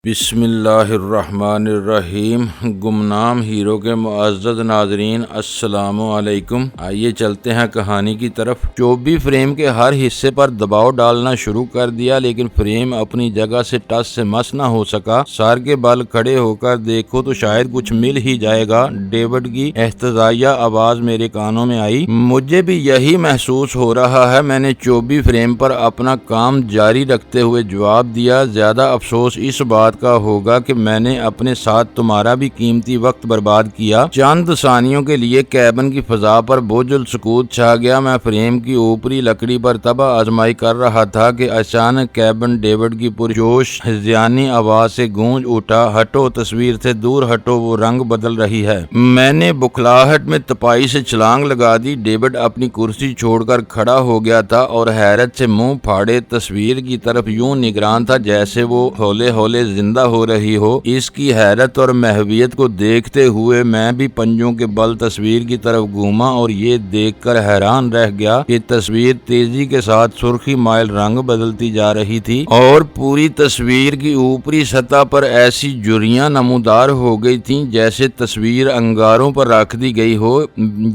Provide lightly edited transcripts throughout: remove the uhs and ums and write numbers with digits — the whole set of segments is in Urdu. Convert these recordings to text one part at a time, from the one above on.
بسم اللہ الرحمن الرحیم۔ گمنام ہیرو کے معزز ناظرین، السلام علیکم۔ آئیے چلتے ہیں کہانی کی طرف۔ چوبی فریم کے ہر حصے پر دباؤ ڈالنا شروع کر دیا، لیکن فریم اپنی جگہ سے ٹس سے مس نہ ہو سکا۔ سر کے بل کھڑے ہو کر دیکھو تو شاید کچھ مل ہی جائے گا، ڈیوڈ کی احتجاجیہ آواز میرے کانوں میں آئی۔ مجھے بھی یہی محسوس ہو رہا ہے، میں نے چوبی فریم پر اپنا کام جاری رکھتے ہوئے جواب دیا۔ زیادہ افسوس اس بات کا ہوگا کہ میں نے اپنے ساتھ تمہارا بھی قیمتی وقت برباد کیا۔ چند ثانیوں کے لیے کیبن کی فضا پر بوجھ السکوت چھا گیا۔ میں فریم کی اوپری لکڑی پر طبع آزمائی کر رہا تھا کہ اچانک کیبن ڈیوڈ کی پرجوش ہذیانی آواز سے گونج اٹھا، ہٹو، تصویر سے دور ہٹو، وہ رنگ بدل رہی ہے۔ میں نے بکھلاہٹ میں تپائی سے چھلانگ لگا دی۔ ڈیوڈ اپنی کرسی چھوڑ کر کھڑا ہو گیا تھا اور حیرت سے منہ پھاڑے تصویر کی طرف یوں نگران تھا جیسے وہ ہولے ہولے زندہ ہو رہی ہو۔ اس کی حیرت اور محویت کو دیکھتے ہوئے میں بھی پنجوں کے بل تصویر کی طرف گھوما اور یہ دیکھ کر حیران رہ گیا کہ تصویر تیزی کے ساتھ سرخی مائل رنگ بدلتی جا رہی تھی اور پوری تصویر کی اوپری سطح پر ایسی جھریاں نمودار ہو گئی تھیں جیسے تصویر انگاروں پر رکھ دی گئی ہو۔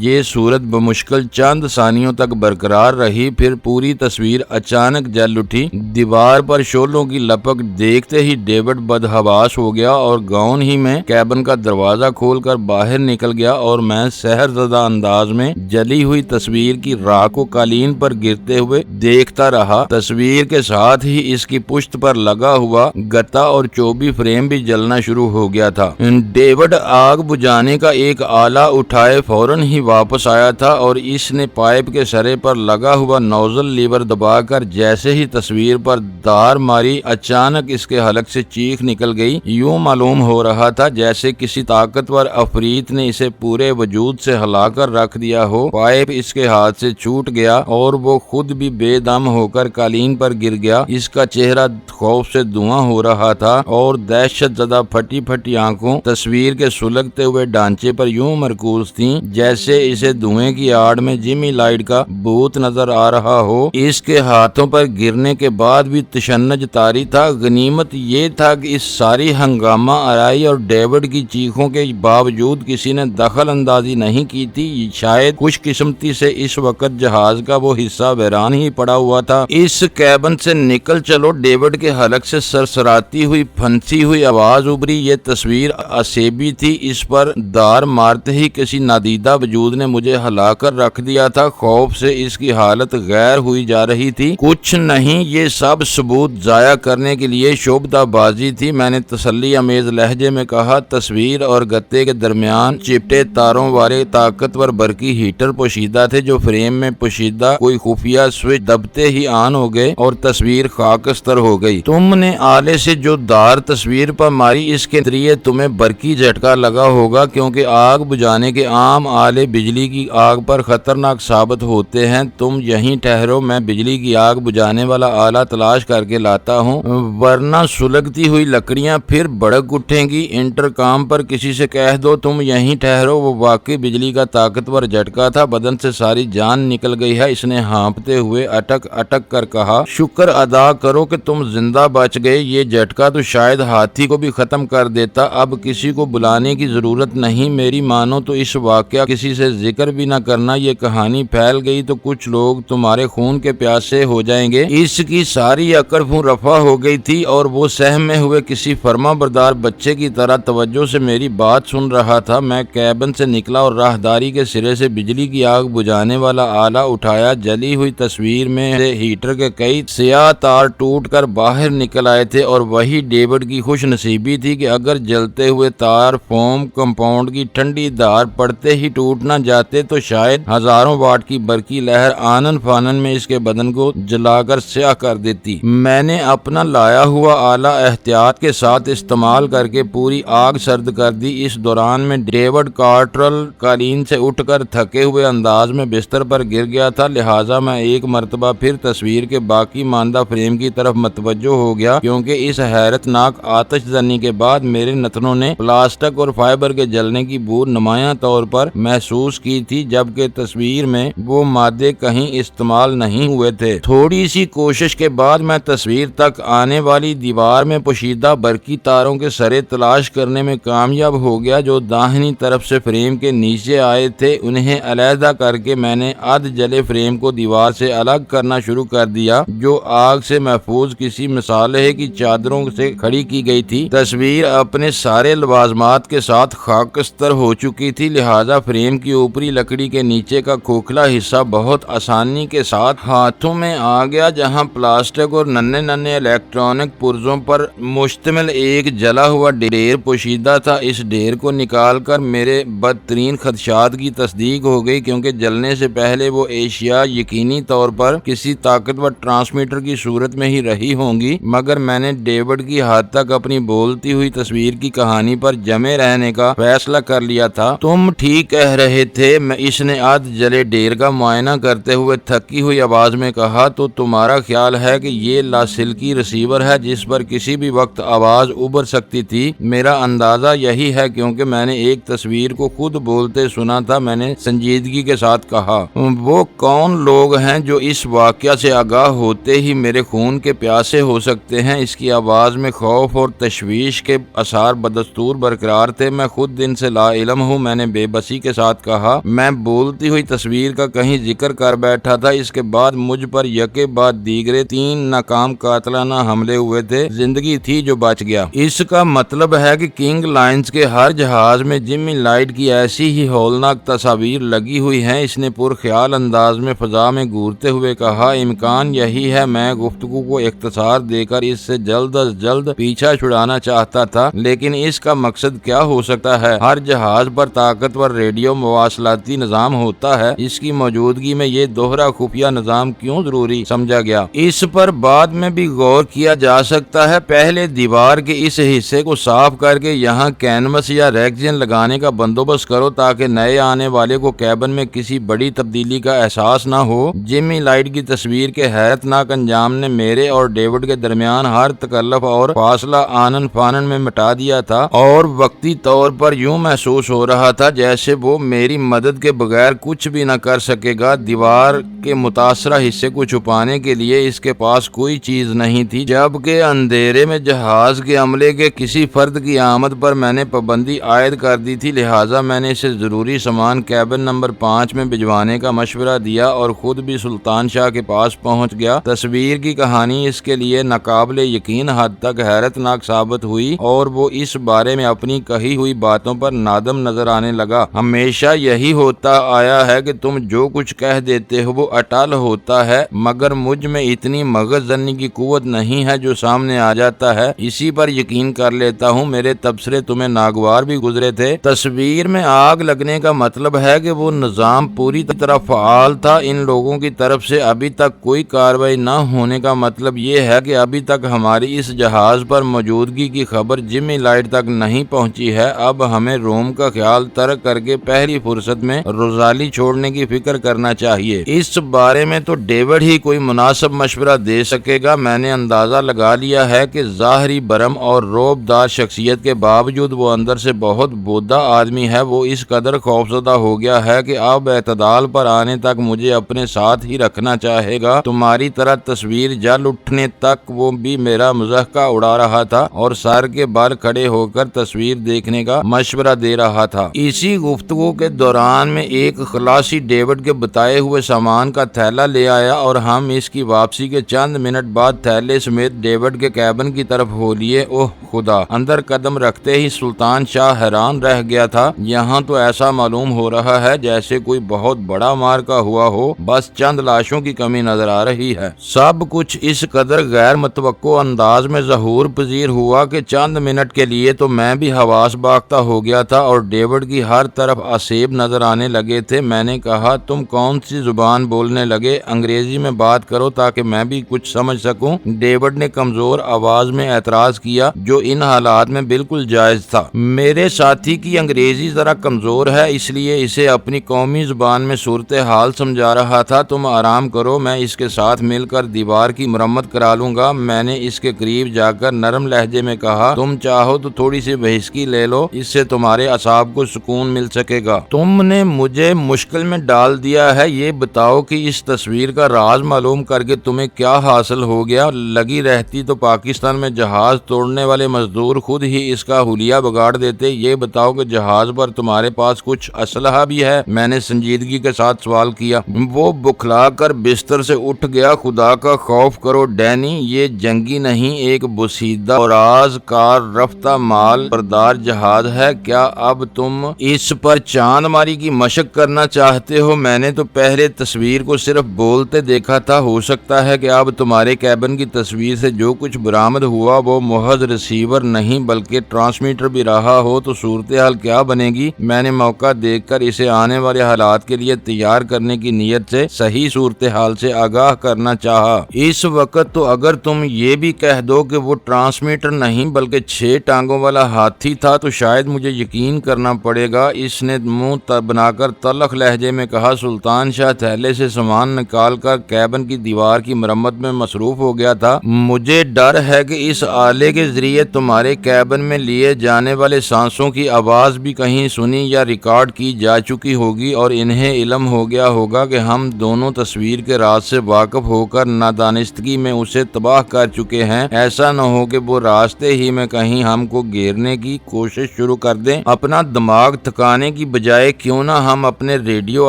یہ صورت بمشکل چند ثانیوں تک برقرار رہی، پھر پوری تصویر اچانک جل اٹھی۔ دیوار پر شعلوں کی لپک دیکھتے ہی ڈیوڈ بدحواس ہو گیا اور گاؤن ہی میں کیبن کا دروازہ کھول کر باہر نکل گیا اور میں سحر زدہ انداز میں جلی ہوئی تصویر کی راکھ کو قالین پر گرتے ہوئے دیکھتا رہا۔ تصویر کے ساتھ ہی اس کی پشت پر لگا ہوا گتا اور چوبی فریم بھی جلنا شروع ہو گیا تھا۔ ڈیوڈ آگ بجھانے کا ایک آلہ اٹھائے فوراً ہی واپس آیا تھا اور اس نے پائپ کے سرے پر لگا ہوا نوزل لیور دبا کر جیسے ہی تصویر پر دار ماری، اچانک اس کے حلق سے چیخ نکل گئی۔ یوں معلوم ہو رہا تھا جیسے کسی طاقتور عفریت نے اسے پورے وجود سے ہلا کر رکھ دیا ہو۔ پائپ اس کے ہاتھ سے چھوٹ گیا اور وہ خود بھی بے دم ہو کر قالین پر گر گیا۔ اس کا چہرہ خوف سے دھواں ہو رہا تھا اور دہشت زدہ پھٹی پھٹی آنکھوں تصویر کے سلگتے ہوئے ڈھانچے پر یوں مرکوز تھیں جیسے اسے دھوئیں کی آڑ میں جمی لائٹ کا بھوت نظر آ رہا ہو۔ اس کے ہاتھوں پر گرنے کے بعد بھی تشنج طاری تھا۔ غنیمت یہ تھا کہ اس ساری ہنگامہ آرائی اور ڈیوڈ کی چیخوں کے باوجود کسی نے دخل اندازی نہیں کی تھی۔ شاید خوش قسمتی سے اس وقت جہاز کا وہ حصہ ویران ہی پڑا ہوا تھا۔ اس کیبن سے نکل چلو، ڈیوڈ کے حلق سے سرسراتی ہوئی پھنسی ہوئی آواز ابری۔ یہ تصویر اسیبی تھی، اس پر دار مارتے ہی کسی نادیدہ وجود نے مجھے ہلا کر رکھ دیا تھا۔ خوف سے اس کی حالت غیر ہوئی جا رہی تھی۔ کچھ نہیں، یہ سب ثبوت ضائع کرنے کے لیے شعبدہ بازی تھی، میں نے تسلی امیز لہجے میں کہا۔ تصویر اور گتے کے درمیان چپٹے تاروں والے طاقتور برقی ہیٹر پوشیدہ تھے جو فریم میں پوشیدہ کوئی خفیہ سوئچ دبتے ہی آن ہو گئے اور تصویر خاکستر ہو گئی۔ تم نے آلے سے جو دار تصویر پر ماری، اس کے ذریعے تمہیں برقی جھٹکا لگا ہوگا، کیونکہ آگ بجھانے کے عام آلے بجلی کی آگ پر خطرناک ثابت ہوتے ہیں۔ تم یہیں ٹھہرو، میں بجلی کی آگ بجھانے والا آلہ تلاش کر کے لاتا ہوں، ورنہ سلگتی ہوئی لکڑیاں پھر بڑک اٹھیں گی۔ انٹرکام پر کسی سے کہہ دو تم یہیں ٹھہرو۔ وہ واقعی بجلی کا طاقتور جھٹکا تھا، بدن سے ساری جان نکل گئی ہے، اس نے ہانپتے ہوئے اٹک اٹک کر کہا۔ شکر ادا کرو کہ تم زندہ بچ گئے، یہ جھٹکا تو شاید ہاتھی کو بھی ختم کر دیتا۔ اب کسی کو بلانے کی ضرورت نہیں، میری مانو تو اس واقعہ کسی سے ذکر بھی نہ کرنا، یہ کہانی پھیل گئی تو کچھ لوگ تمہارے خون کے پیاسے ہو جائیں گے۔ اس کی ساری اکڑ رفع ہو گئی تھی اور وہ سہمے ہوئے کسی فرما بردار بچے کی طرح توجہ سے میری بات سن رہا تھا۔ میں کیبن سے نکلا اور راہداری کے سرے سے بجلی کی آگ بجھانے والا آلہ اٹھایا۔ جلی ہوئی تصویر میں سے ہیٹر کے کئی سیاہ تار ٹوٹ کر باہر نکل آئے تھے اور وہی ڈیوڈ کی خوش نصیبی تھی کہ اگر جلتے ہوئے تار فوم کمپاؤنڈ کی ٹھنڈی دھار پڑتے ہی ٹوٹ نہ جاتے تو شاید ہزاروں واٹ کی برقی لہر آنن فانن میں اس کے بدن کو جلا کر سیاہ کر دیتی۔ میں نے اپنا لایا ہوا آلہ احتیاط کے ساتھ استعمال کر کے پوری آگ سرد کر دی۔ اس دوران میں ڈیوڈ کارٹرل قالین سے اٹھ کر تھکے ہوئے انداز میں بستر پر گر گیا تھا، لہٰذا میں ایک مرتبہ پھر تصویر کے باقی ماندہ فریم کی طرف متوجہ ہو گیا، کیونکہ اس حیرت ناک آتش زنی کے بعد میرے نتنوں نے پلاسٹک اور فائبر کے جلنے کی بو نمایاں طور پر محسوس کی تھی، جبکہ تصویر میں وہ مادے کہیں استعمال نہیں ہوئے تھے۔ تھوڑی سی کوشش کے بعد میں تصویر تک آنے والی دیوار میں پوشیدہ برقی تاروں کے سرے تلاش کرنے میں کامیاب ہو گیا جو داہنی طرف سے فریم کے نیچے آئے تھے۔ انہیں علیحدہ کر کے میں نے ادھ جلے فریم کو دیوار سے الگ کرنا شروع کر دیا جو آگ سے محفوظ کسی مصالحے کی چادروں سے کھڑی کی گئی تھی۔ تصویر اپنے سارے لوازمات کے ساتھ خاکستر ہو چکی تھی، لہذا فریم کی اوپری لکڑی کے نیچے کا کھوکھلا حصہ بہت آسانی کے ساتھ ہاتھوں میں آ گیا، جہاں پلاسٹک اور ننھے ننھے الیکٹرانک پرزوں پر مشتمل ایک جلا ہوا ڈھیر پوشیدہ تھا۔ اس ڈھیر کو نکال کر میرے بدترین خدشات کی تصدیق ہو گئی، کیونکہ جلنے سے پہلے وہ اشیاء یقینی طور پر کسی طاقتور ٹرانسمیٹر کی صورت میں ہی رہی ہوں گی، مگر میں نے ڈیوڈ کی حد تک اپنی بولتی ہوئی تصویر کی کہانی پر جمے رہنے کا فیصلہ کر لیا تھا۔ تم ٹھیک کہہ رہے تھے، اس نے ادھ جلے ڈھیر کا معائنہ کرتے ہوئے تھکی ہوئی آواز میں کہا، تو تمہارا خیال ہے کہ یہ لاسلکی ریسیور ہے جس پر کسی بھی وقت آواز ابھر سکتی تھی؟ میرا اندازہ یہی ہے، کیونکہ میں نے ایک تصویر کو خود بولتے سنا تھا۔ میں نے سنجیدگی کے ساتھ کہا، وہ کون لوگ ہیں جو اس واقعہ سے آگاہ ہوتے ہی میرے خون کے پیاسے ہو سکتے ہیں؟ اس کی آواز میں خوف اور تشویش کے آثار بدستور برقرار تھے۔ میں خود دن سے لا علم ہوں، میں نے بے بسی کے ساتھ کہا۔ میں بولتی ہوئی تصویر کا کہیں ذکر کر بیٹھا تھا۔ اس کے بعد مجھ پر یکے بعد دیگرے 3 ناکام قاتلانہ حملے ہوئے تھے۔ زندگی تھی جو بچ گیا۔ اس کا مطلب ہے کہ کنگ لائنز کے ہر جہاز میں جمی لائٹ کی ایسی ہی ہولناک تصاویر لگی ہوئی ہیں۔ اس نے پرخیال انداز میں فضا میں گھورتے ہوئے کہا، امکان یہی ہے۔ میں گفتگو کو اختصار دے کر اس سے جلد از جلد پیچھا چھڑانا چاہتا تھا، لیکن اس کا مقصد کیا ہو سکتا ہے؟ ہر جہاز پر طاقتور ریڈیو مواصلاتی نظام ہوتا ہے، اس کی موجودگی میں یہ دوہرا خفیہ نظام کیوں ضروری سمجھا گیا؟ اس پر بعد میں بھی غور کیا جا سکتا ہے۔ پہلے دیوار کے اس حصے کو صاف کر کے یہاں کینوس یا ریگزین لگانے کا بندوبست کرو تاکہ نئے آنے والے کو کیبن میں کسی بڑی تبدیلی کا احساس نہ ہو۔ جمی لائٹ کی تصویر کے حیرت ناک انجام نے میرے اور ڈیوڈ کے درمیان ہر تکلف اور فاصلہ آنن فانن میں مٹا دیا تھا، اور وقتی طور پر یوں محسوس ہو رہا تھا جیسے وہ میری مدد کے بغیر کچھ بھی نہ کر سکے گا۔ دیوار کے متاثرہ حصے کو چھپانے کے لیے اس کے پاس کوئی چیز نہیں تھی، جبکہ اندھیرے میں جہاز کے عملے کے کسی فرد کی آمد پر میں نے پابندی عائد کر دی تھی، لہٰذا میں نے اسے ضروری سامان کیبن نمبر 5 میں بھجوانے کا مشورہ دیا اور خود بھی سلطان شاہ کے پاس پہنچ گیا۔ تصویر کی کہانی اس کے لیے ناقابل یقین حد تک حیرت ناک ثابت ہوئی، اور وہ اس بارے میں اپنی کہی ہوئی باتوں پر نادم نظر آنے لگا۔ ہمیشہ یہی ہوتا آیا ہے کہ تم جو کچھ کہہ دیتے ہو وہ اٹل ہوتا ہے، مگر مجھ میں اتنی مغز زنی کی قوت نہیں ہے، جو سامنے آ جاتا ہے اسی پر یقین کر لیتا ہوں۔ میرے تبصرے تمہیں ناگوار بھی گزرے تھے۔ تصویر میں آگ لگنے کا مطلب ہے کہ وہ نظام پوری طرح فعال تھا۔ ان لوگوں کی طرف سے ابھی تک کوئی کارروائی نہ ہونے کا مطلب یہ ہے کہ ابھی تک ہماری اس جہاز پر موجودگی کی خبر جمی لائٹ تک نہیں پہنچی ہے۔ اب ہمیں روم کا خیال ترک کر کے پہلی فرصت میں روزالی چھوڑنے کی فکر کرنا چاہیے۔ اس بارے میں تو ڈیوڈ ہی کوئی مناسب مشورہ دے سکے گا۔ میں نے اندازہ لگا لیا ہے کہ ظاہری برم اور رعب دار شخصیت کے باوجود وہ اندر سے بہت بودھا آدمی ہے۔ وہ اس قدر خوفزدہ ہو گیا ہے کہ اب اعتدال پر آنے تک مجھے اپنے ساتھ ہی رکھنا چاہے گا۔ تمہاری طرح تصویر جل اٹھنے تک وہ بھی میرا مضحکہ اڑا رہا تھا اور سر کے بل کھڑے ہو کر تصویر دیکھنے کا مشورہ دے رہا تھا۔ اسی گفتگو کے دوران میں ایک خلاصی ڈیوڈ کے بتائے ہوئے سامان کا تھیلا لے آیا، اور ہم اس کی واپسی کے چند منٹ بعد تھیلے سمیت ڈیوڈ کے کیبن کی طرف ہو لیے۔ اوہ خدا! اندر قدم رکھتے ہی سلطان شاہ حیران رہ گیا تھا۔ یہاں تو ایسا معلوم ہو رہا ہے جیسے کوئی بہت بڑا مارکا ہوا ہو، بس چند لاشوں کی کمی نظر آ رہی ہے۔ سب کچھ اس قدر غیر متوقع انداز میں ظہور پذیر ہوا کہ چند منٹ کے لیے تو میں بھی حواس باختہ ہو گیا تھا، اور ڈیوڈ کی ہر طرف آسیب نظر آنے لگے تھے۔ میں نے کہا، تم کون سی زبان بولنے لگے؟ انگریزی میں بات کرو تاکہ میں بھی کچھ سمجھ سکوں۔ ڈیوڈ نے کمزور آواز میں اعتراض کیا، جو ان حالات میں بالکل جائز تھا۔ میرے ساتھی کی انگریزی ذرا کمزور ہے، اس لیے اسے اپنی قومی زبان میں صورتحال سمجھا رہا تھا۔ تم آرام کرو، میں اس کے ساتھ مل کر دیوار کی مرمت کرا لوں گا۔ میں نے اس کے قریب جا کر نرم لہجے میں کہا، تم چاہو تو تھوڑی سی بحثی لے لو، اس سے تمہارے اعصاب کو سکون مل سکے گا۔ تم نے مجھے مشکل میں ڈال دیا ہے، یہ بتاؤ کہ اس تصویر کا راز معلوم کر کے تمہیں کیا حاصل ہو گیا؟ لگی رہتی تو پاکستان میں جہاز توڑنے والے مزدور خود ہی اس کا حلیہ بگاڑ دیتے۔ یہ بتاؤ کہ جہاز پر تمہارے پاس کچھ اسلحہ بھی ہے؟ میں نے سنجیدگی کے ساتھ سوال کیا۔ وہ بکھلا کر بستر سے اٹھ گیا۔ خدا کا خوف کرو ڈینی، یہ جنگی نہیں، ایک بوسیدہ اور راز کار رفتہ مال بردار جہاز ہے۔ کیا اب تم اس پر چاند ماری کی مشق کرنا چاہتے ہو؟ میں نے تو پہلے تصویر کو صرف بولتے دیکھا تھا، ہو سکتا ہے کہ اب تمہارے کیبن کی تصویر سے جو کچھ برآمد ہوا وہ محض ریسیور نہیں بلکہ ٹرانسمیٹر بھی رہا ہو تو صورتحال کیا بنے گی؟ میں نے موقع دیکھ کر اسے آنے والے حالات کے لیے تیار کرنے کی نیت سے صحیح صورتحال سے آگاہ کرنا چاہا۔ اس وقت تو اگر تم یہ بھی کہہ دو کہ وہ ٹرانسمیٹر نہیں بلکہ 6 ٹانگوں والا ہاتھی تھا تو شاید مجھے یقین کرنا پڑے گا۔ اس نے منہ بنا کر تلخ لہجے میں کہا۔ سلطان شاہ تھیلے سے سامان نکال کر کیبن کی دیوار کی مرمت میں مصروف ہو گیا تھا۔ مجھے ڈر ہے کہ اس آلے کے ذریعے تمہارے کیبن میں لیے جانے والے سانسوں کی آواز بھی کہیں سنی یا ریکارڈ کی جا چکی ہوگی اور انہیں علم ہو گیا ہوگا کہ ہم دونوں تصویر کے راز سے واقف ہو کر نادانستگی میں اسے تباہ کر چکے ہیں۔ ایسا نہ ہو کہ وہ راستے ہی میں کہیں ہم کو گھیرنے کی کوشش شروع کر دیں۔ اپنا دماغ تھکانے کی بجائے کیوں نہ ہم اپنے ریڈیو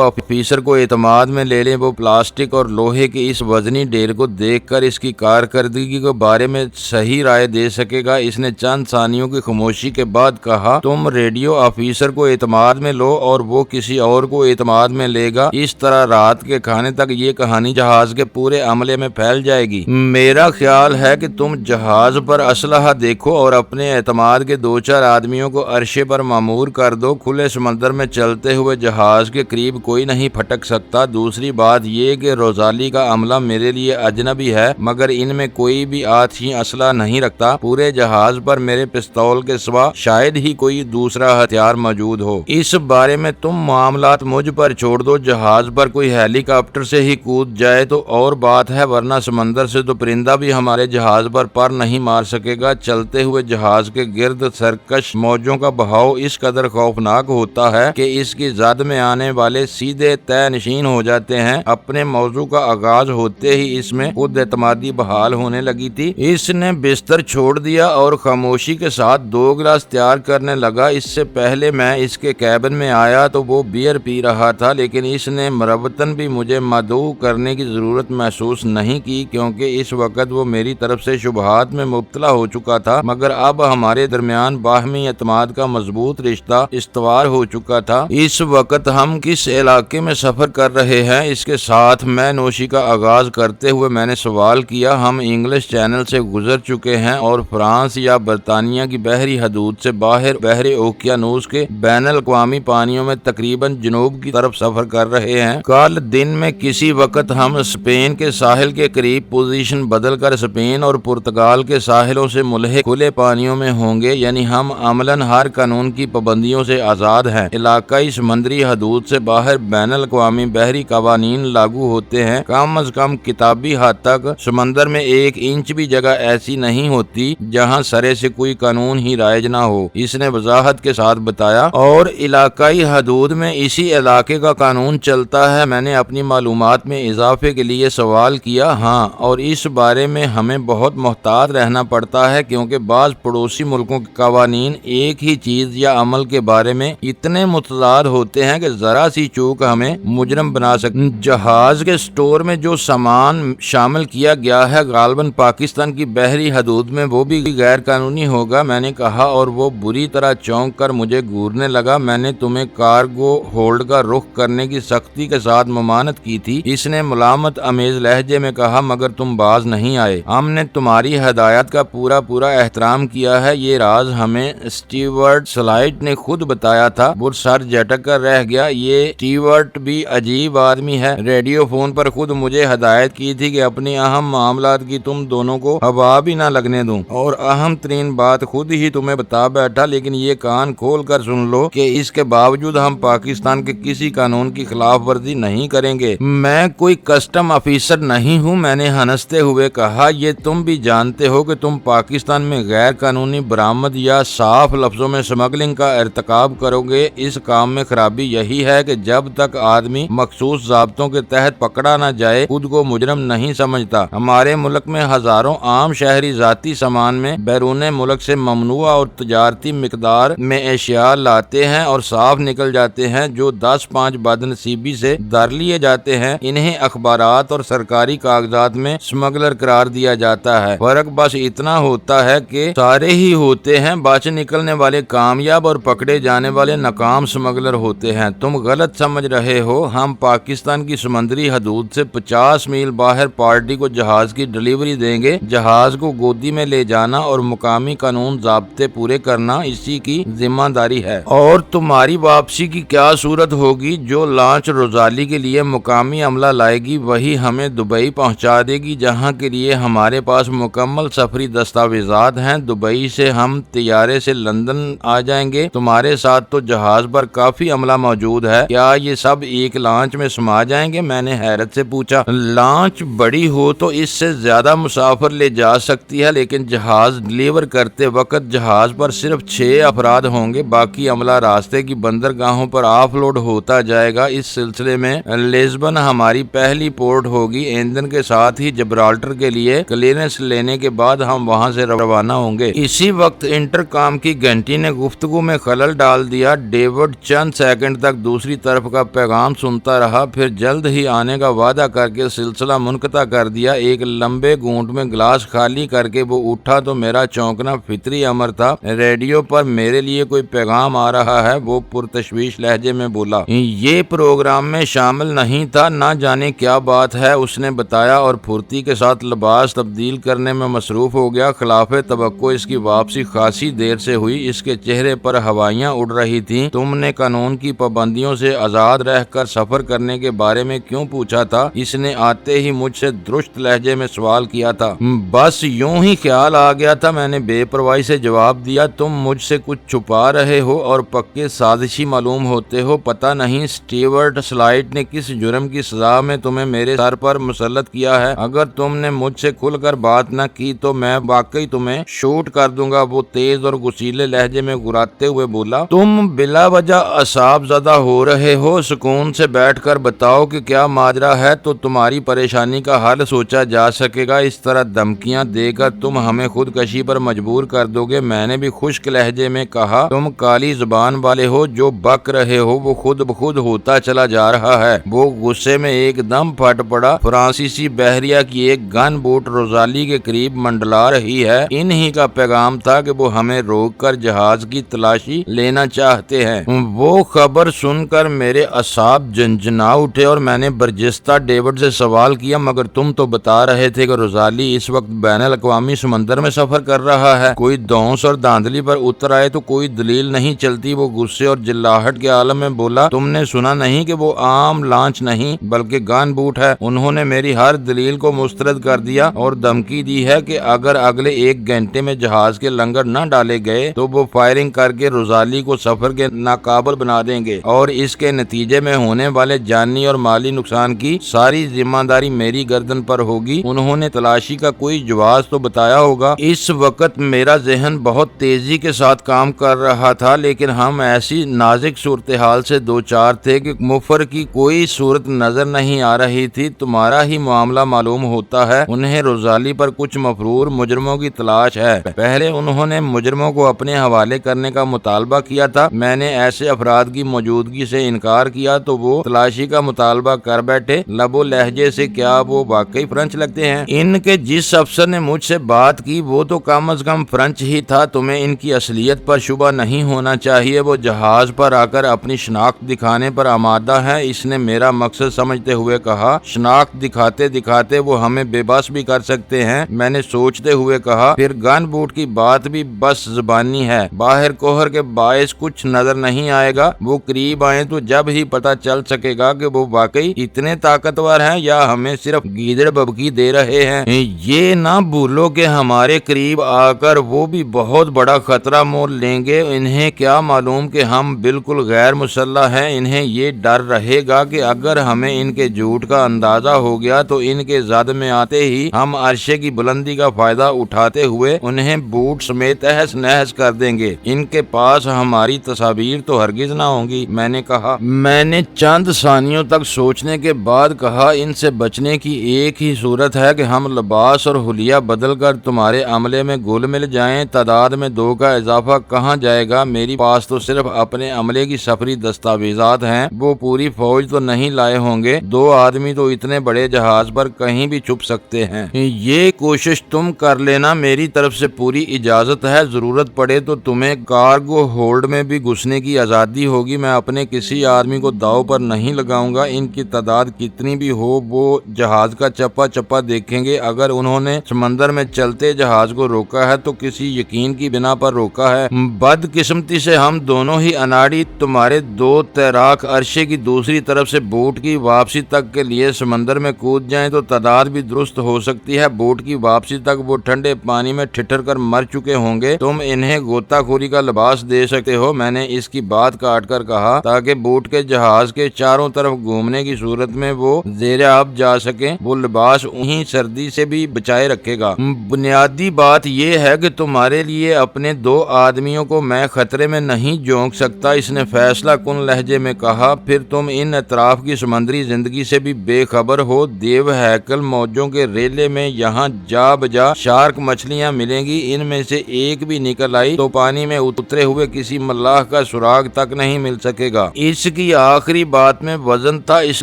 آفیسر کو اعتماد میں لے لیں۔ وہ پلاسٹک اور لوہے کے اس وزنی ڈھیر کو دیکھ کر اس کی کارکردگی کے بارے میں صحیح رائے دے سکے گا۔ اس نے چند ثانیوں کی خاموشی کے بعد کہا، تم ریڈیو آفیسر کو اعتماد میں لو اور وہ کسی اور کو اعتماد میں لے گا۔ اس طرح رات کے کھانے تک یہ کہانی جہاز کے پورے عملے میں پھیل جائے گی۔ میرا خیال ہے کہ تم جہاز پر اسلحہ دیکھو اور اپنے اعتماد کے 2-4 آدمیوں کو عرشے پر مامور کر دو۔ کھلے سمندر میں چلتے ہوئے جہاز کے قریب کوئی نہیں پھٹک سکتا۔ دوسری بات یہ کہ روزالی کا عملہ میرے لیے اجنبی ہے مگر ان میں کوئی بھی آتشی اسلحہ نہیں رکھتا۔ پورے جہاز پر میرے پستول کے سوا شاید ہی کوئی دوسرا ہتھیار موجود ہو۔ اس بارے میں تم معاملات مجھ پر چھوڑ دو۔ جہاز پر کوئی ہیلی کاپٹر سے ہی کود جائے تو اور بات ہے ورنہ سمندر سے تو پرندہ بھی ہمارے جہاز پر نہیں مار سکے گا۔ چلتے ہوئے جہاز کے گرد سرکش موجوں کا بہاؤ اس قدر خوفناک ہوتا ہے کہ اس کی زد میں آنے والے سیدھے طے نشین ہو جاتے ہیں۔ اپنے موضوع کا آغاز ہوتے ہی اس میں خود اعتمادی بحال ہونے لگی تھی۔ اس نے بستر چھوڑ دیا اور خاموشی کے ساتھ 2 گلاس تیار کرنے لگا۔ اس سے پہلے میں اس کے کیبن میں آیا تو وہ بیئر پی رہا تھا لیکن اس نے مربتاً بھی مجھے مدعو کرنے کی ضرورت محسوس نہیں کی کیونکہ اس وقت وہ میری طرف سے شبہات میں مبتلا ہو چکا تھا مگر اب ہمارے درمیان باہمی اعتماد کا مضبوط رشتہ استوار ہو چکا تھا۔ اس وقت ہم کس علاقے میں سفر کر رہے ہیں؟ اس کے ساتھ میں نوشی کا آغاز کرتے ہوئے میں نے سوال کیا۔ ہم انگلش چینل سے گزر چکے ہیں اور فرانس یا برطانیہ کی بحری حدود سے باہر بحر اوقیانوس کے بین الاقوامی پانیوں میں تقریباً جنوب کی طرف سفر کر رہے ہیں۔ کل دن میں کسی وقت ہم اسپین کے ساحل کے قریب پوزیشن بدل کر اسپین اور پرتگال کے ساحلوں سے ملحق کھلے پانیوں میں ہوں گے، یعنی ہم عملاً ہر قانون کی پابندیوں سے آزاد ہیں۔ علاقائی سمندری حدود سے باہر بین الاقوامی بحری قوانین لاگو ہوتے ہیں۔ کم از کم کتابی حد تک سمندر میں 1 انچ بھی جگہ ایسی نہیں ہوتی جہاں سرے سے کوئی قانون ہی رائج نہ ہو، اس نے وضاحت کے ساتھ بتایا۔ اور علاقائی حدود میں اسی علاقے کا قانون چلتا ہے؟ میں نے اپنی معلومات میں اضافے کے لیے سوال کیا۔ ہاں، اور اس بارے میں ہمیں بہت محتاط رہنا پڑتا ہے کیونکہ بعض پڑوسی ملکوں کے قوانین ایک ہی چیز یا عمل کے بارے میں اتنے متضاد ہوتے ہیں کہ ذرا سی چوک ہمیں مجرم بنا سکتی۔ جہاز کے سٹور میں جو سامان شامل کیا گیا ہے غالباً پاکستان کی بحری حدود میں وہ بھی غیر قانونی ہوگا، میں نے کہا اور وہ بری طرح چونک کر مجھے گھورنے لگا۔ میں نے تمہیں کارگو ہولڈ کا رخ کرنے کی سختی کے ساتھ ممانعت کی تھی، اس نے ملامت امیز لہجے میں کہا، مگر تم باز نہیں آئے۔ ہم نے تمہاری ہدایت کا پورا احترام کیا ہے۔ یہ راز ہمیں اسٹیورٹ سلائٹ نے خود بتایا تھا۔ وہ سر جھٹک کر رہ گیا۔ یہ اسٹیورٹ بھی عجیب آدمی ہے، ریڈیو فون پر خود مجھے ہدایت کی تھی کہ اپنی اہم معاملات کی تم دونوں کو ہوا بھی نہ لگنے دوں، اور اہم ترین بات خود ہی تمہیں بتا بیٹھا، لیکن یہ کان کھول کر سن لو کہ اس کے باوجود ہم پاکستان کے کسی قانون کی خلاف ورزی نہیں کریں گے۔ میں کوئی کسٹم آفیسر نہیں ہوں، میں نے ہنستے ہوئے کہا۔ یہ تم بھی جانتے ہو کہ تم پاکستان میں غیر قانونی برآمد یا صاف لفظوں میں سمگلنگ کا ارتکاب کرو گے۔ اس کام میں خرابی یہی ہے کہ جب تک آدمی مخصوص ضابطوں کے تحت پکڑا نہ جائے خود کو مجرم نہیں سمجھتا۔ ہمارے ملک میں ہزاروں عام شہری دیگر ذاتی سامان میں بیرون ملک سے ممنوعہ اور تجارتی مقدار میں اشیاء لاتے ہیں اور صاف نکل جاتے ہیں جو 10-5 بدنصیبی سے در لیے جاتے ہیں، انہیں اخبارات اور سرکاری کاغذات میں اسمگلر قرار دیا جاتا ہے۔ فرق بس اتنا ہوتا ہے کہ سارے ہی ہوتے ہیں، بچ نکلنے والے کامیاب اور پکڑے جانے والے ناکام اسمگلر ہوتے ہیں۔ تم غلط سمجھ رہے ہو، ہم پاکستان کی سمندری حدود سے 50 میل باہر پارٹی کو جہاز کی ڈلیوری دیں گے۔ جہاز کو گودی میں لے جانا اور مقامی قانون ضابطے پورے کرنا اسی کی ذمہ داری ہے۔ اور تمہاری واپسی کی کیا صورت ہوگی؟ جو لانچ روزالی کے لیے مقامی عملہ لائے گی وہی ہمیں دبئی پہنچا دے گی، جہاں کے لیے ہمارے پاس مکمل سفری دستاویزات ہیں۔ دبئی سے ہم طیارے سے لندن آ جائیں گے۔ تمہارے ساتھ تو جہاز پر کافی عملہ موجود ہے، کیا یہ سب ایک لانچ میں سما جائیں گے؟ میں نے حیرت سے پوچھا۔ لانچ بڑی ہو تو اس سے زیادہ مسافر لے جا سکتی ہے، لیکن جہاز ڈلیور کرتے وقت جہاز پر صرف 6 افراد ہوں گے، باقی عملہ راستے کی بندرگاہوں پر آف لوڈ ہوتا جائے گا۔ اس سلسلے میں لزبن ہماری پہلی پورٹ ہوگی۔ ایندھن کے ساتھ ہی جبرالٹر کے لیے کلیئرنس لینے کے بعد ہم وہاں سے روانہ ہوں گے۔ اسی وقت انٹرکام کی گھنٹی نے گفتگو میں خلل ڈال دیا۔ ڈیوڈ چند سیکنڈ تک دوسری طرف کا پیغام سنتا رہا، پھر جلد ہی آنے کا وعدہ کر کے سلسلہ منقطع کر دیا۔ ایک لمبے گھونٹ میں گلاس خالی کر کے وہ اٹھا تو میرا چونکنا فطری امر تھا۔ ریڈیو پر میرے لیے کوئی پیغام آ رہا ہے، وہ پرتشویش لہجے میں بولا۔ یہ پروگرام میں شامل نہیں تھا، نہ جانے کیا بات ہے، اس نے بتایا اور پھرتی کے ساتھ لباس تبدیل کرنے میں مصروف ہو گیا۔ خلاف توقع اس کی واپسی خاصی دیر سے ہوئی، اس کے چہرے پر ہوائیاں اڑ رہی تھیں۔ تم نے قانون کی پابندیوں سے آزاد رہ کر سفر کرنے کے بارے میں کیوں پوچھا تھا؟ اس نے آتے ہی مجھ سے درست لہجے میں سوال کیا تھا۔ بس یوں ہی خیال آ گیا تھا، میں نے بے پرواہی سے جواب دیا۔ تم مجھ سے کچھ چھپا رہے ہو اور پکے سازشی معلوم ہوتے ہو۔ پتہ نہیں اسٹیورٹ سلائٹ نے کس جرم کی سزا میں تمہیں میرے سر پر مسلط کیا ہے۔ اگر تم نے مجھ سے کھل کر بات نہ کی تو میں واقعی تمہیں شوٹ کر دوں گا، وہ تیز اور غصیلے لہجے میں گراتے ہوئے بولا۔ تم بلا وجہ اعصاب زدہ ہو رہے ہو، سکون سے بیٹھ کر بتاؤ کہ کیا ماجرا ہے تو تمہاری پریشانی کا حل سوچا جا سکے گا۔ اس طرح دھمکیاں دے کر تم ہمیں خودکشی پر مجبور کر دو گے۔ میں نے بھی خشک لہجے میں کہا، تم کالی زبان والے ہو، جو بک رہے ہو وہ خود بخود ہوتا چلا جا رہا ہے۔ وہ غصے میں ایک دم پھٹ پڑا۔ فرانسیسی بحریہ کی ایک گن بوٹ روزالی کے قریب منڈلا رہی ہے، انہی کا پیغام تھا کہ وہ ہمیں روک کر جہاز کی تلاشی لینا چاہتے ہیں۔ وہ خبر سن کر میرے اعصاب جنجنا اٹھے اور میں نے برجستہ ڈیوڈ سے سوال کیا، مگر تم تو بتا رہے تھے کہ روزالی اس وقت بین الاقوامی سمندر میں سفر کر رہا ہے۔ کوئی دھونس اور دھاندلی پر اتر آئے تو کوئی دلیل نہیں چلتی۔ وہ غصے اور جلاہٹ کے عالم میں بولا، تم نے سنا نہیں کہ وہ عام لانچ نہیں بلکہ گن بوٹ ہے؟ انہوں نے میری ہر دلیل کو مسترد کر دیا اور دھمکی دی ہے کہ اگر اگلے 1 گھنٹے میں جہاز کے لنگر نہ ڈالے گئے تو وہ فائرنگ کر کے روزالی کو سفر کے ناقابل بنا دیں گے، اور اس کے نتیجے میں ہونے والے جانی اور مالی نقصان کی ساری ذمہ داری میری گردن پر ہوگی۔ انہوں نے تلاشی کا کوئی جواز تو بتایا ہوگا۔ اس وقت میرا ذہن بہت تیزی کے ساتھ کام کر رہا تھا، لیکن ہم ایسی نازک صورتحال سے دوچار تھے کہ مفر کی کوئی صورت نظر نہیں آ رہی تھی۔ تمہارا ہی معاملہ معلوم ہوتا ہے، انہیں روزالی پر کچھ مفرور مجرموں کی تلاش ہے۔ پہلے انہوں نے مجرموں کو اپنے حوالے کرنے کا مطالبہ کیا تھا، میں نے ایسے افراد کی موجودگی سے انکار کیا تو وہ تلاشی کا مطالبہ کر بیٹھے۔ لب و لہجے سے کیا وہ واقعی فرینچ لگتے ہیں؟ ان کے جس افسر نے مجھ سے بات کی وہ تو کم از کم فرینچ ہی تھا۔ تمہیں ان کی اصلیت پر شبہ نہیں ہونا چاہیے، وہ جہاز پر آ کر اپنی شناخت دکھانے پر آمادہ ہے، اس نے میرا مقصد سمجھتے ہوئے کہا۔ شناخت دکھاتے دکھاتے وہ ہمیں بے بس بھی کر سکتے ہیں، میں نے سوچتے ہوئے کہا۔ پھر گن بوٹ کی بات بھی بس زبانی ہے، باہر کوہر کے باعث کچھ نظر نہیں آئے گا۔ وہ قریب آئیں تو جب ہی پتہ چل سکے گا کہ وہ واقعی اتنے طاقتور ہیں یا ہمیں صرف گیدڑ ببکی دے رہے ہیں۔ یہ نہ بھولو کہ ہمارے قریب آ کر وہ بھی بہت بڑا خطرہ مول لیں گے۔ انہیں کیا معلوم کہ ہم بالکل غیر مسلح ہیں؟ انہیں یہ ڈر رہے گا کہ اگر ہمیں ان کے جھوٹ کا اندازہ ہو گیا تو ان کے زد میں آتے ہی ہم عرشے کی بلندی کا فائدہ اٹھاتے ہوئے انہیں بوٹ سمیت تہس نہس کر دیں گے۔ ان کے پاس ہماری تصاویر تو ہرگز نہ ہوں گی، میں نے کہا۔ میں نے چند ثانیوں تک سوچنے کے بعد کہا، ان سے بچنے کی ایک ہی صورت ہے کہ ہم لباس اور حلیہ بدل کر تمہارے عملے میں گل مل جائیں، تعداد میں 2 کا اضافہ کہاں جائے گا؟ میری پاس تو صرف اپنے عملے کی سفری دستاویزات ہیں، وہ پوری فوج تو نہیں لائے ہوں گے۔ 2 آدمی تو اتنے بڑے جہاز پر کہیں بھی چھپ سکتے ہیں۔ یہ کوشش تم کر لینا، میری طرف سے پوری اجازت ہے۔ ضرورت پڑے تو تمہیں کارگو ہولڈ میں بھی گھسنے کی آزادی ہوگی۔ میں اپنے کسی آدمی کو داؤ پر نہیں لگاؤں گا، ان کی تعداد کتنی بھی ہو وہ جہاز کا چپا چپا دیکھیں گے۔ اگر انہوں نے سمندر میں چلتے جہاز کو روکا ہے تو کسی یقین کی بنا پر روکا ہے۔ بدقسمتی سے ہم دونوں ہی اناڑی تمہارے 2 تیراک عرصے کی دوسری طرف سے بوٹ کی واپسی تک کے لیے سمندر میں کود جائیں تو تعداد بھی درست ہو سکتی ہے۔ بوٹ کی واپسی تک وہ ٹھنڈے پانی میں ٹھٹر کر مر چکے ہوں گے، تم انہیں غوطہ خوری کا لباس دے سکتے ہو۔ میں نے اس کی بات کاٹ کر کہا تاکہ بوٹ کے جہاز کے چاروں طرف گھومنے کی صورت میں وہ زیر آب جا سکیں، وہ لباس انہیں سردی سے بھی بچائے رکھے گا۔ بنیادی بات یہ ہے کہ تمہارے لیے اپنے 2 آدمیوں کو میں خطرے میں نہیں جھونک سکتا، اس نے فیصلہ کن لہجے میں کہا۔ پھر تم ان اطراف کی سمندری زندگی سے بھی بے خبر ہو۔ دیو ہیکل موجوں کے ریلے میں یہاں جا بجا شارک مچھلیاں ملیں گی، ان میں سے ایک بھی نکل آئی تو پانی میں اترے ہوئے کسی ملاح کا سراغ تک نہیں مل سکے گا۔ اس کی آخری بات میں وزن تھا، اس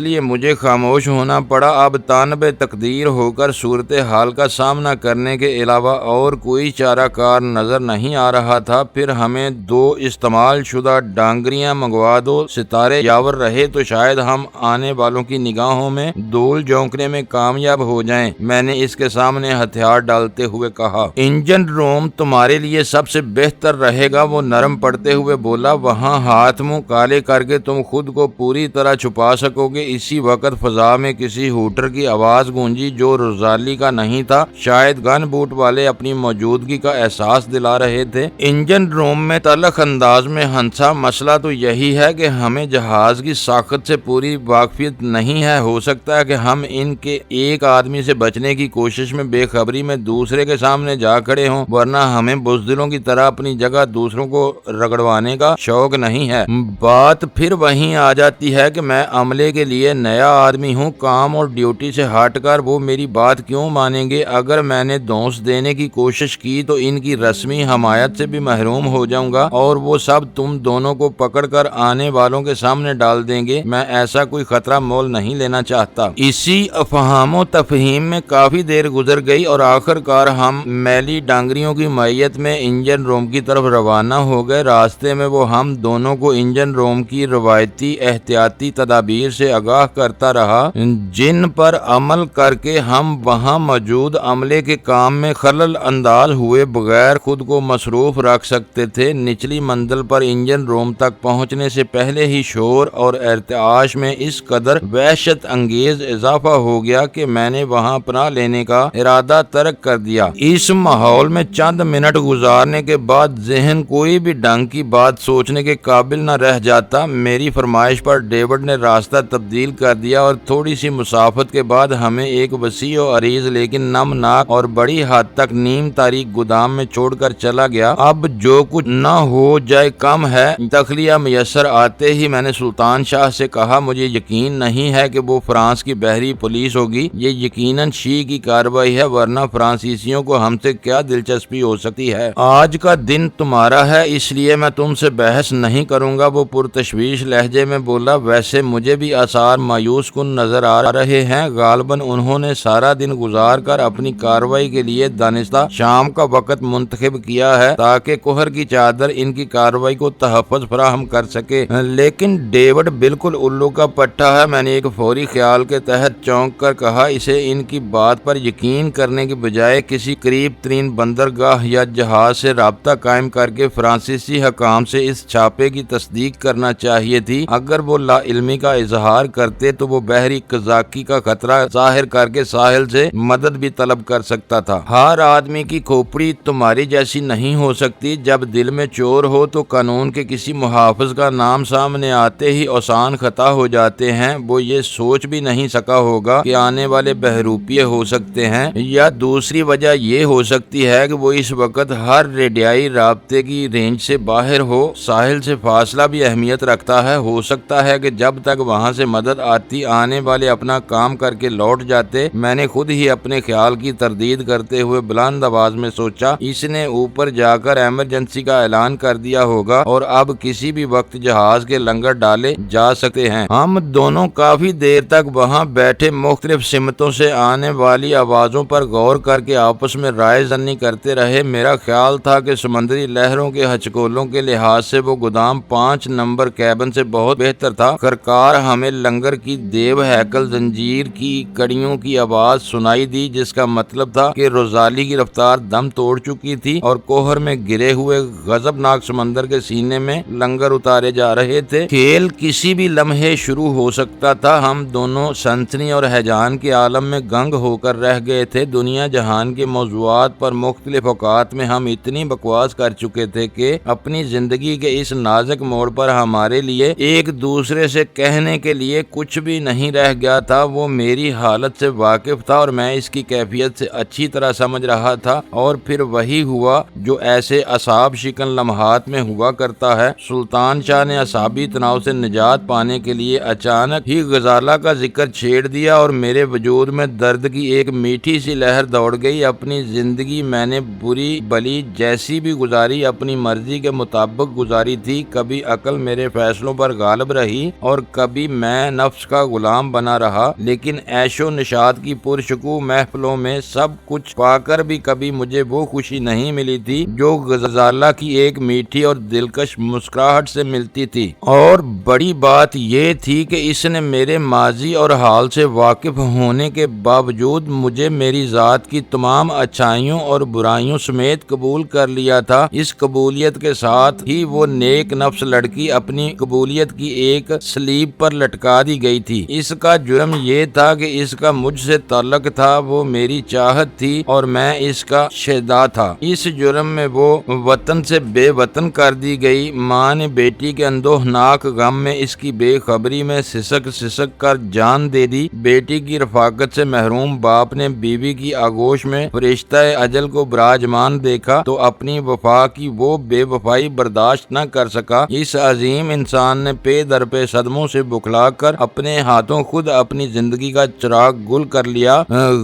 لیے مجھے خاموش ہونا پڑا۔ اب تانب تقدیر ہو کر صورتحال کا سامنا کرنے کے علاوہ اور کوئی چارہ کار نظر نہیں آ رہا تھا۔ پھر ہمیں 2 استعمال شدہ ڈانگریاں منگوا دو، ستارے یاور رہے تو شاید ہم آنے والوں کی نگاہوں میں دول جھونکنے میں کامیاب ہو جائیں، میں نے اس کے سامنے ہتھیار ڈالتے ہوئے کہا۔ انجن روم تمہارے لیے سب سے بہتر رہے گا، وہ نرم پڑتے ہوئے بولا۔ وہاں ہاتھ منہ کالے کر کے تم خود کو پوری طرح چھپا سکو گے۔ اسی وقت فضا میں کسی ہوٹر کی آواز گونجی جو روزالی کا نہیں تھا، شاید گن بوٹ والے اپنی موجودگی کا احساس دلا رہے تھے۔ انجن روم میں تلخ انداز میں ہنسا۔ مسئلہ تو یہی ہے کہ ہمیں جہاز کی ساخت سے پوری واقفیت نہیں ہے، ہو سکتا ہے کہ ہم ان کے ایک آدمی سے بچنے کی کوشش میں بے خبری میں دوسرے کے سامنے جا کھڑے ہوں، ورنہ ہمیں بزدلوں کی طرح اپنی جگہ دوسروں کو رگڑوانے کا شوق نہیں ہے۔ بات پھر وہیں آ جاتی ہے کہ میں عملے کے لیے نیا آدمی ہوں، کام اور ڈیوٹی سے ہٹ کر وہ میری بات کیوں مانیں گے؟ اگر میں نے دھونس دینے کی کوشش کی تو ان کی رسمی حمایت سے بھی محروم ہو جاؤں گا اور وہ سب تم دونوں کو پکڑ کر آنے والوں کے سامنے ڈال دیں گے۔ میں ایسا کوئی خطرہ مول نہیں لینا چاہتا۔ اسی افہام و تفہیم میں کافی دیر گزر گئی اور آخر کار ہم میلی ڈانگریوں کی معیت میں انجن روم کی طرف روانہ ہو گئے۔ راستے میں وہ ہم دونوں کو انجن روم کی روایتی احتیاطی تدابیر سے آگاہ کرتا رہا، جن پر عمل کر کے ہم وہاں موجود عملے کے کام میں خلل انداز ہوئے بغیر خود کو مصروف رکھ سکتے تھے۔ نچلی منزل پر انجن روم تک پہنچنے سے پہلے ہی شور اور ارتعاش میں اس قدر وحشت انگیز اضافہ ہو گیا کہ میں نے وہاں پناہ لینے کا ارادہ ترک کر دیا۔ اس ماحول میں چند منٹ گزارنے کے بعد ذہن کوئی بھی ڈنگ کی بات سوچنے کے قابل نہ رہ جاتا۔ میری فرمائش پر ڈیوڈ نے راستہ تبدیل کر دیا اور تھوڑی سی مسافت کے بعد ہمیں ایک وسیع و عریض لیکن نمناک اور بڑی حد تک نیم تاریک گودام میں چھوڑ کر چلا گیا۔ اب جو کچھ نہ ہو جائے کم ہے۔ تخلیہ میسر آتے ہی میں نے سلطان شاہ سے کہا، مجھے یقین نہیں ہے کہ وہ فرانس کی بحری پولیس ہوگی، یہ یقیناً شی کی کارروائی ہے، ورنہ فرانسیسیوں کو ہم سے کیا دلچسپی ہو سکتی ہے؟ آج کا دن تمہارا ہے، اس لیے میں تم سے بحث نہیں کروں گا، وہ پرتشویش لہجے میں بولا۔ ویسے مجھے بھی آثار مایوس کن نظر آ رہے ہیں، غالباً انہوں نے سارا دن گزار کر اپنی کارروائی کے لیے دانستہ شام کا وقت منتخب کیا ہے تاکہ کوہر کی چادر ان کی کارروائی کو تحفظ فراہم کر سکے۔ لیکن ڈیوڈ بالکل الو کا پٹھا ہے، میں نے ایک فوری خیال کے تحت چونک کر کہا، اسے ان کی بات پر یقین کرنے کے بجائے کسی قریب ترین بندرگاہ یا جہاز سے رابطہ قائم کر کے فرانسیسی حکام سے اس چھاپے کی تصدیق کرنا چاہیے تھی۔ اگر وہ لا علمی کا اظہار کرتے تو وہ بحری قزاقی کا خطرہ ظاہر کر کے ساحل سے مدد بھی طلب کر سکتا تھا۔ ہر آدمی کی کھوپڑی تمہاری جیسی نہیں ہو سکتی، جب دل میں چور ہو تو قانون کے کسی محافظ کا نام سامنے آتے ہی اوسان خطا ہو جاتے ہیں۔ وہ یہ سوچ بھی نہیں سکا ہوگا کہ آنے والے بہروپیے ہو سکتے ہیں، یا دوسری وجہ یہ ہو سکتی ہے کہ وہ اس وقت ہر ریڈیائی رابطے کی رینج سے باہر ہو۔ ساحل سے فاصلہ بھی اہمیت رکھتا ہے، ہو سکتا ہے کہ جب تک وہاں سے مدد آتی آنے والے اپنا کام کر کے لوٹ جاتے۔ میں نے خود ہی اپنے خیال کی تردید تردید کرتے ہوئے بلند آواز میں سوچا اس نے اوپر جا کر ایمرجنسی کا اعلان کر دیا ہوگا اور اب کسی بھی وقت جہاز کے لنگر ڈالے جا سکتے ہیں۔ ہم دونوں کافی دیر تک وہاں بیٹھے مختلف سمتوں سے آنے والی آوازوں پر غور کر کے آپس میں رائے زنی کرتے رہے۔ میرا خیال تھا کہ سمندری لہروں کے ہچکولوں کے لحاظ سے وہ گودام 5 نمبر کیبن سے بہت بہتر تھا۔ خرکار ہمیں لنگر کی دیو ہیکل زنجیر کی کڑیوں کی آواز سنائی دی، جس کا مطلب تھا کہ روزالی کی رفتار دم توڑ چکی تھی اور کوہر میں گرے ہوئے غضبناک سمندر کے سینے میں لنگر اتارے جا رہے تھے۔ کھیل کسی بھی لمحے شروع ہو سکتا تھا۔ ہم دونوں سنسنی اور ہیجان کے عالم میں گنگ ہو کر رہ گئے تھے۔ دنیا جہان کے موضوعات پر مختلف اوقات میں ہم اتنی بکواس کر چکے تھے کہ اپنی زندگی کے اس نازک موڑ پر ہمارے لیے ایک دوسرے سے کہنے کے لیے کچھ بھی نہیں رہ گیا تھا۔ وہ میری حالت سے واقف تھا اور میں اس کی کیفیت سے اچھی طرح سمجھ رہا تھا، اور پھر وہی ہوا جو ایسے اعصاب شکن لمحات میں ہوا کرتا ہے۔ سلطان شاہ نے اعصابی تناؤ سے نجات پانے کے لیے اچانک ہی غزالہ کا ذکر چھیڑ دیا اور میرے وجود میں درد کی ایک میٹھی سی لہر دوڑ گئی۔ اپنی زندگی میں نے بری بلی جیسی بھی گزاری، اپنی مرضی کے مطابق گزاری تھی۔ کبھی عقل میرے فیصلوں پر غالب رہی اور کبھی میں نفس کا غلام بنا رہا، لیکن عیش و نشاط کی پرشکوہ محفلوں میں سب کچھ پا کر بھی کبھی مجھے وہ خوشی نہیں ملی تھی جو غزالہ کی ایک میٹھی اور دلکش مسکراہٹ سے ملتی تھی۔ اور بڑی بات یہ تھی کہ اس نے میرے ماضی اور حال سے واقف ہونے کے باوجود مجھے میری ذات کی تمام اچھائیوں اور برائیوں سمیت قبول کر لیا تھا۔ اس قبولیت کے ساتھ ہی وہ نیک نفس لڑکی اپنی قبولیت کی ایک سلیب پر لٹکا دی گئی تھی۔ اس کا جرم یہ تھا کہ اس کا مجھ سے تعلق تھا، وہ میری چاہت تھی اور میں اس کا شیدا تھا۔ اس جرم میں وہ وطن سے بے وطن کر دی گئی۔ ماں نے بیٹی کے اندوہناک غم میں اس کی بے خبری میں سسک سسک کر جان دے دی۔ بیٹی کی رفاقت سے محروم باپ نے بیوی کی آغوش میں فرشتہ اجل کو براجمان دیکھا تو اپنی وفا کی وہ بے وفائی برداشت نہ کر سکا۔ اس عظیم انسان نے پے در پے صدموں سے بکھلا کر اپنے ہاتھوں خود اپنی زندگی کا چراغ گل کر لیا۔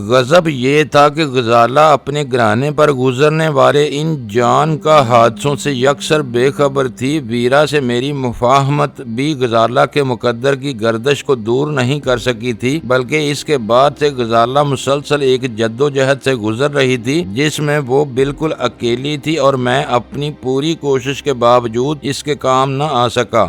غضب یہ تھا کہ غزالہ اپنے گھرانے پر گزرنے والے ان جان کا حادثوں سے یکسر بے خبر تھی۔ ویرا سے میری مفاہمت بھی غزالہ کے مقدر کی گردش کو دور نہیں کر سکی تھی، بلکہ اس کے بعد سے غزالہ مسلسل ایک جدوجہد سے گزر رہی تھی جس میں وہ بالکل اکیلی تھی اور میں اپنی پوری کوشش کے باوجود اس کے کام نہ آ سکا۔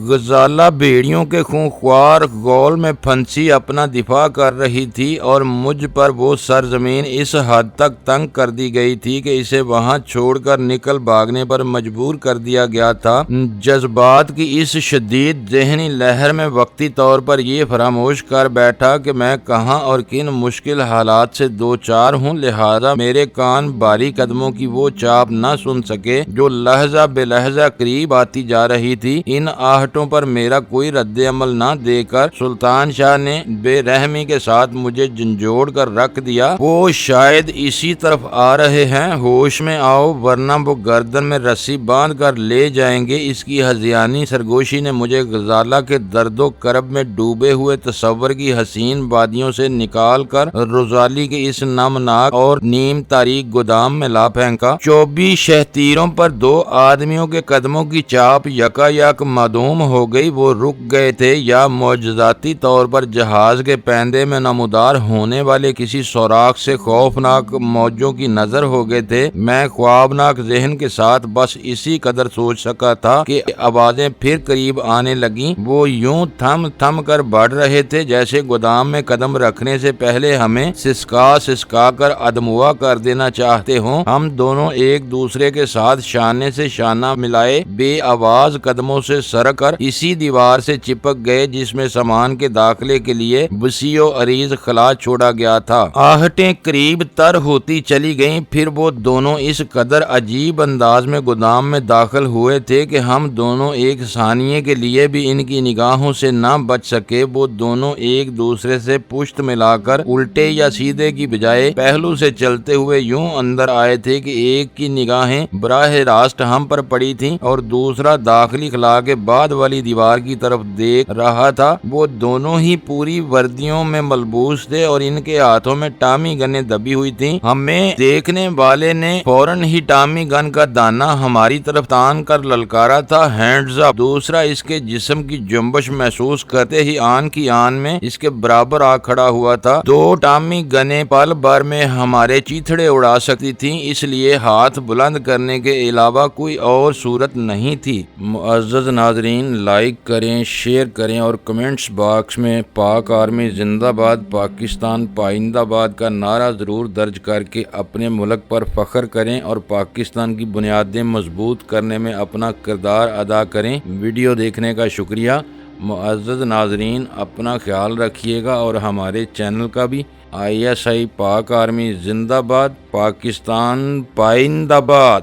غزالہ بھیڑیوں کے خونخوار غول میں پھنسی اپنا دفاع کر رہی تھی اور مجھ پر وہ سرزمین اس حد تک تنگ کر دی گئی تھی کہ اسے وہاں چھوڑ کر نکل بھاگنے پر مجبور کر دیا گیا تھا۔ جذبات کی اس شدید ذہنی لہر میں وقتی طور پر یہ فراموش کر بیٹھا کہ میں کہاں اور کن مشکل حالات سے دوچار ہوں، لہذا میرے کان باری قدموں کی وہ چاپ نہ سن سکے جو لحظہ بے لحظہ قریب آتی جا رہی تھی۔ ان آہٹوں پر میرا کوئی رد عمل نہ دے کر سلطان شاہ نے بے رحمی کے ساتھ مجھے جھنجھوڑ کر رکھ دیا۔ وہ شاید اسی طرف آ رہے ہیں، ہوش میں آؤ ورنہ وہ گردن میں رسی باندھ کر لے جائیں گے۔ اس کی ہذیانی سرگوشی نے مجھے غزالہ کے درد و کرب میں ڈوبے ہوئے تصور کی حسین وادیوں سے نکال کر روزالی کے اس نمناک اور نیم تاریک گودام میں لا پھینکا۔ 24 شہتیروں پر 2 آدمیوں کے قدموں کی چاپ یکا یک معدوم ہو گئی۔ وہ رک گئے تھے یا معجزاتی طور پر جہاز کے پیندے میں نمودار ہونے والے کسی سوراخ سے خوفناک موجوں کی نظر ہو گئے تھے۔ میں خوابناک ذہن کے ساتھ بس اسی قدر سوچ سکا تھا کہ آوازیں پھر قریب آنے لگیں۔ وہ یوں تھم تھم کر بڑھ رہے تھے جیسے گودام میں قدم رکھنے سے پہلے ہمیں سسکا سسکا کر ادموا کر دینا چاہتے ہوں۔ ہم دونوں ایک دوسرے کے ساتھ شانے سے شانہ ملائے بے آواز قدموں سے سر کر اسی دیوار سے چپک گئے جس میں سامان کے داخلے کے لیے وسیع و عریض خلا چھوڑا گیا تھا۔ آہٹیں قریب تر ہوتی چلی گئیں، پھر وہ دونوں اس قدر عجیب انداز میں گودام میں داخل ہوئے تھے کہ ہم دونوں ایک ثانیے کے لیے بھی ان کی نگاہوں سے نہ بچ سکے۔ وہ دونوں ایک دوسرے سے پشت ملا کر الٹے یا سیدھے کی بجائے پہلو سے چلتے ہوئے یوں اندر آئے تھے کہ ایک کی نگاہیں براہ راست ہم پر پڑی تھیں اور دوسرا داخلی خلا کے بعد والی دیوار کی طرف دیکھ رہا تھا۔ وہ دونوں ہی پوری وردیوں میں ملبوس تھے اور ان کے ہاتھوں میں ٹامی گن گنیں دبی ہوئی تھیں۔ ہمیں دیکھنے والے نے فوراً ہی ٹامی گن کا دانا ہماری طرف تان کر للکارا تھا، ہینڈز اپ۔ دوسرا اس کے جسم کی جنبش محسوس کرتے ہی آن کی آن میں اس کے برابر آ کھڑا ہوا تھا۔ 2 ٹامی گنیں پل بھر میں ہمارے چیتھڑے اڑا سکتی تھیں، اس لیے ہاتھ بلند کرنے کے علاوہ کوئی اور صورت نہیں تھی۔ معزز ناظرین، لائک کریں، شیئر کریں اور کمنٹس باکس میں پاک آرمی زندہ باد، پاکستان پائندہ باد کا نعرہ ضرور درج کر کے اپنے ملک پر فخر کریں اور پاکستان کی بنیادیں مضبوط کرنے میں اپنا کردار ادا کریں۔ ویڈیو دیکھنے کا شکریہ۔ معزز ناظرین، اپنا خیال رکھیے گا اور ہمارے چینل کا بھی۔ ISI پاک آرمی زندہ باد، پاکستان پائندہ باد۔